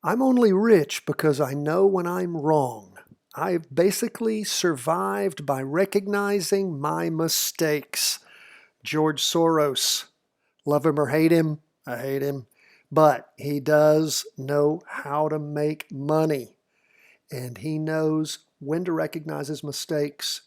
I'm only rich because I know when I'm wrong. I've basically survived by recognizing my mistakes. George Soros. Love him or hate him, I hate him. But he does know how to make money. And he knows when to recognize his mistakes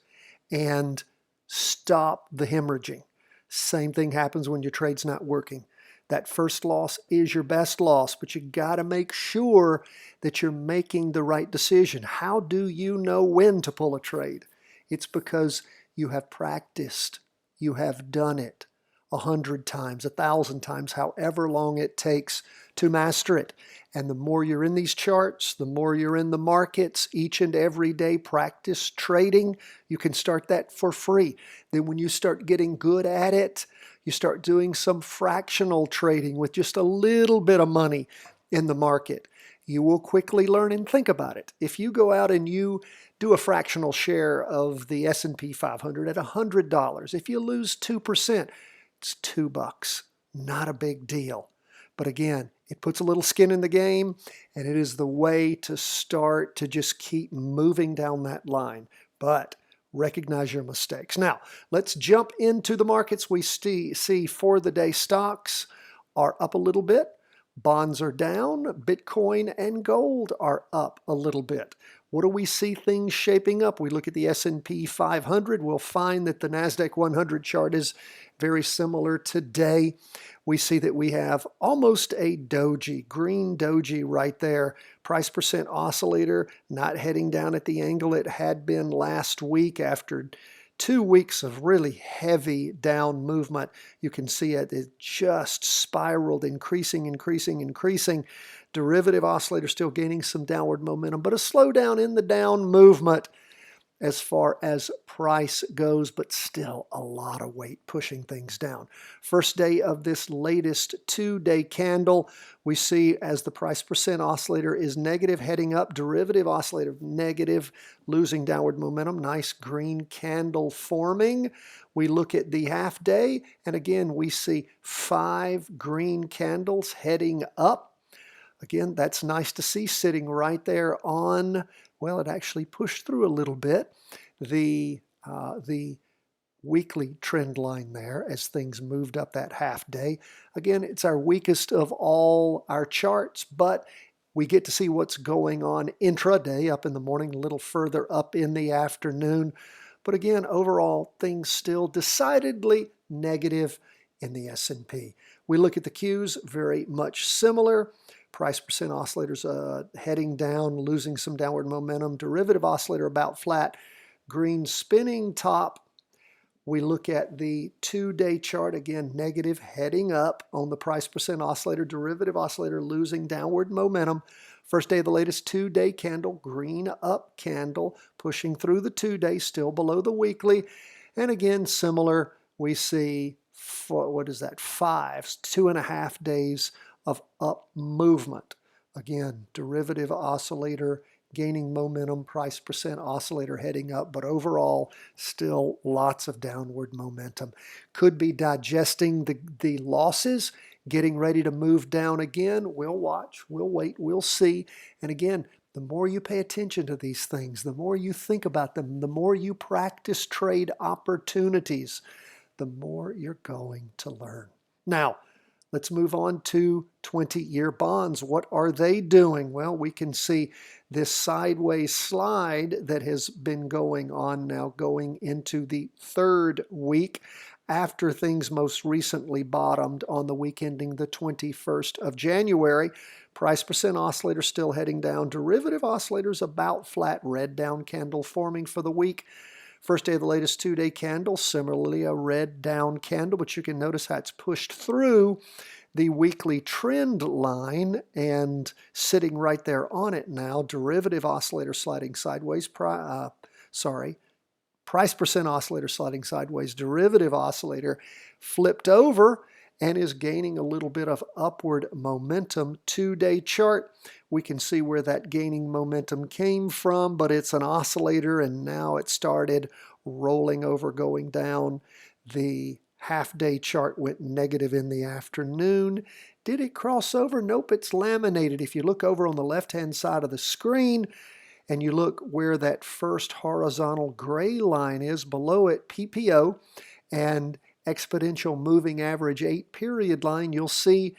and stop the hemorrhaging. Same thing happens when your trade's not working. That first loss is your best loss, but you got to make sure that you're making the right decision. How do you know when to pull a trade? It's because you have practiced. You have done it 100 times, 1,000 times, however long it takes to master it. And the more you're in these charts, the more you're in the markets, each and every day practice trading. You can start that for free. Then when you start getting good at it, you start doing some fractional trading with just a little bit of money in the market. You will quickly learn and think about it. If you go out and you do a fractional share of the S&P 500 at $100, if you lose 2%, it's $2. Not a big deal. But again, it puts a little skin in the game, and it is the way to start to just keep moving down that line. But recognize your mistakes. Now, let's jump into the markets. We see for the day stocks are up a little bit. Bonds are down. Bitcoin and gold are up a little bit. What do we see things shaping up? We look at the S&P 500. We'll find that the Nasdaq 100 chart is very similar today. We see that we have almost a doji, green doji right there. Price percent oscillator not heading down at the angle it had been last week after 2 weeks of really heavy down movement. You can see it just spiraled, increasing. Derivative oscillator still gaining some downward momentum, but a slowdown in the down movement as far as price goes, but still a lot of weight pushing things down. First day of this latest 2-day candle, we see as the price percent oscillator is negative, heading up, derivative oscillator negative, losing downward momentum. Nice green candle forming. We look at the half day, and again, we see 5 green candles heading up. Again, that's nice to see sitting right there on, well, it actually pushed through a little bit, the weekly trend line there as things moved up that half day. Again, it's our weakest of all our charts, but we get to see what's going on intraday up in the morning, a little further up in the afternoon. But again, overall, things still decidedly negative in the S&P. We look at the Qs, very much similar. Price percent oscillators heading down, losing some downward momentum. Derivative oscillator about flat. Green spinning top. We look at the 2-day chart, again, negative, heading up on the price percent oscillator. Derivative oscillator losing downward momentum. First day of the latest 2-day candle, green up candle, pushing through the 2-day, still below the weekly. And again, similar, we see, what is that, 2.5 days of up movement. Again, derivative oscillator gaining momentum, price percent oscillator heading up, but overall still lots of downward momentum. Could be digesting the losses, getting ready to move down again. We'll watch, we'll wait, we'll see. And again, the more you pay attention to these things, the more you think about them, the more you practice trade opportunities, the more you're going to learn. Now, let's move on to 20-year bonds. What are they doing? Well, we can see this sideways slide that has been going on now, going into the 3rd week after things most recently bottomed on the week ending the 21st of January. Price percent oscillator still heading down. Derivative oscillators about flat, red down candle forming for the week. First day of the latest 2-day candle, similarly a red down candle, but you can notice how it's pushed through the weekly trend line and sitting right there on it now. Derivative oscillator sliding sideways, price percent oscillator sliding sideways. Derivative oscillator flipped over and is gaining a little bit of upward momentum. 2-day chart, we can see where that gaining momentum came from, but it's an oscillator and now it started rolling over, going down. The half-day chart went negative in the afternoon. Did it cross over? Nope, it's laminated. If you look over on the left-hand side of the screen and you look where that first horizontal gray line is, below it, PPO, and exponential moving average 8-period line, you'll see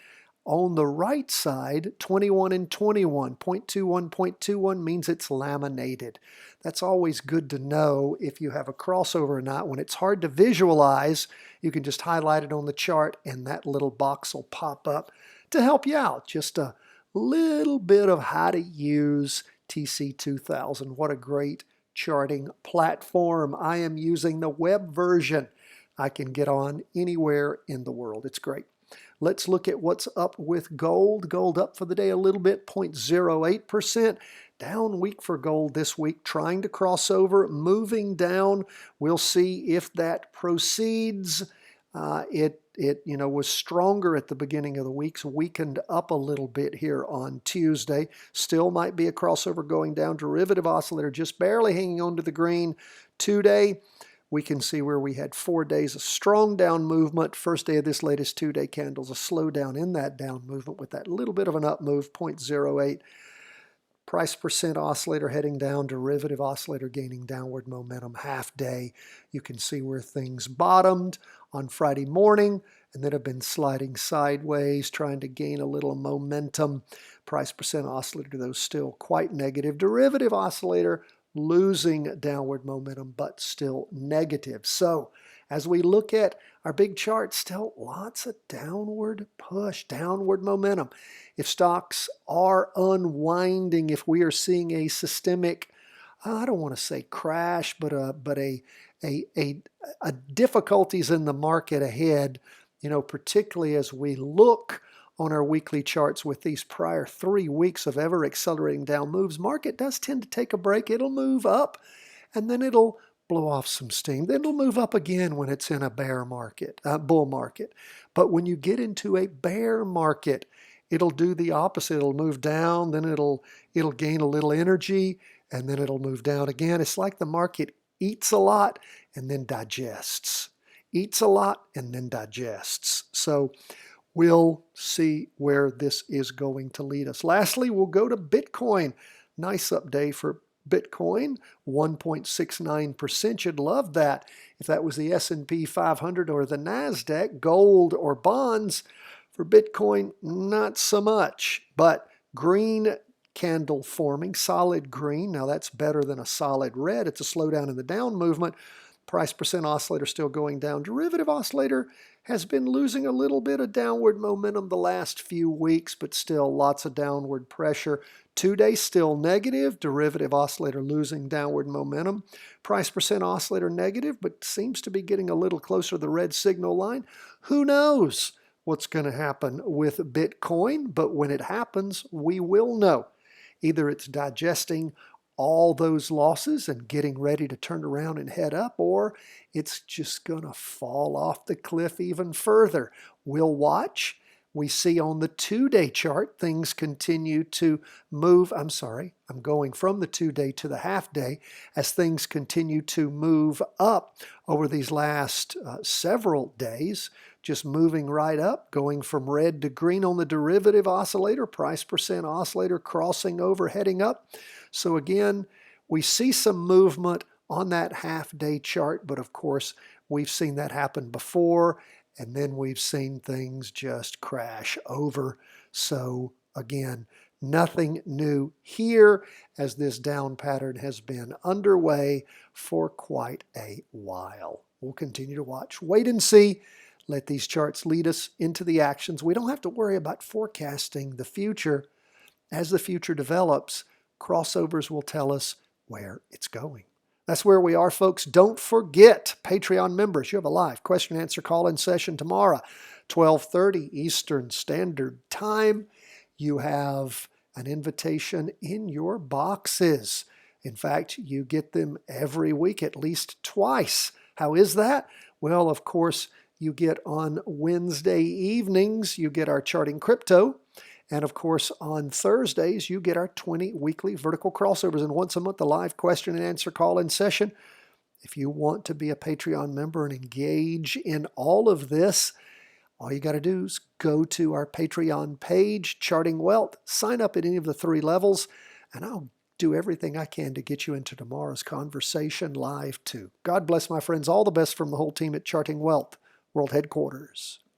on the right side, 21 and 21, 0.21, 0.21 means it's laminated. That's always good to know if you have a crossover or not. When it's hard to visualize, you can just highlight it on the chart and that little box will pop up to help you out. Just a little bit of how to use TC2000. What a great charting platform. I am using the web version. I can get on anywhere in the world. It's great. Let's look at what's up with gold. Gold up for the day a little bit, 0.08%. Down week for gold this week, trying to cross over, moving down. We'll see if that proceeds. It was stronger at the beginning of the week, so weakened up a little bit here on Tuesday. Still might be a crossover going down. Derivative oscillator just barely hanging on to the green today. We can see where we had 4 days of strong down movement. First day of this latest 2-day candles, a slowdown in that down movement with that little bit of an up move, 0.08. Price percent oscillator heading down, derivative oscillator gaining downward momentum half day. You can see where things bottomed on Friday morning and then have been sliding sideways, trying to gain a little momentum. Price percent oscillator, though, still quite negative. Derivative oscillator losing downward momentum, but still negative. So as we look at our big chart, still lots of downward push, downward momentum. If stocks are unwinding, if we are seeing a systemic, I don't want to say crash, but a difficulties in the market ahead, particularly as we look on our weekly charts with these prior 3 weeks of ever accelerating down moves, market does tend to take a break. It'll move up and then it'll blow off some steam. Then it'll move up again when it's in a bear market, bull market. But when you get into a bear market, it'll do the opposite. It'll move down, then it'll gain a little energy, and then it'll move down again. It's like the market eats a lot and then digests. Eats a lot and then digests. So we'll see where this is going to lead us. Lastly, we'll go to Bitcoin. Nice up day for Bitcoin, 1.69%. You'd love that if that was the S&P 500 or the Nasdaq. Gold or bonds for Bitcoin, not so much. But green candle forming, solid green. Now that's better than a solid red. It's a slowdown in the down movement. Price percent oscillator still going down. Derivative oscillator has been losing a little bit of downward momentum the last few weeks, but still lots of downward pressure. 2 days still negative. Derivative oscillator losing downward momentum. Price percent oscillator negative, but seems to be getting a little closer to the red signal line. Who knows what's going to happen with Bitcoin? But when it happens, we will know. Either it's digesting all those losses and getting ready to turn around and head up, or it's just going to fall off the cliff even further. We'll watch. We see on the 2-day chart things continue to move. I'm going from the 2-day to the half-day as things continue to move up over these last several days, just moving right up, going from red to green on the derivative oscillator, price percent oscillator crossing over, heading up. So again, we see some movement on that half-day chart, but of course, we've seen that happen before, and then we've seen things just crash over. So again, nothing new here as this down pattern has been underway for quite a while. We'll continue to watch, wait and see. Let these charts lead us into the actions. We don't have to worry about forecasting the future. As the future develops, crossovers will tell us where it's going. That's where we are, folks. Don't forget, Patreon members, you have a live question and answer call-in session tomorrow, 12:30 Eastern Standard Time. You have an invitation in your boxes. In fact, you get them every week, at least twice. How is that? Well, of course, you get on Wednesday evenings, you get our Charting Crypto. And of course, on Thursdays, you get our 20 weekly vertical crossovers. And once a month, the live question and answer call-in session. If you want to be a Patreon member and engage in all of this, All you got to do is go to our Patreon page, Charting Wealth, sign up at any of the 3 levels, and I'll do everything I can to get you into tomorrow's conversation live too. God bless, my friends. All the best from the whole team at Charting Wealth, World Headquarters.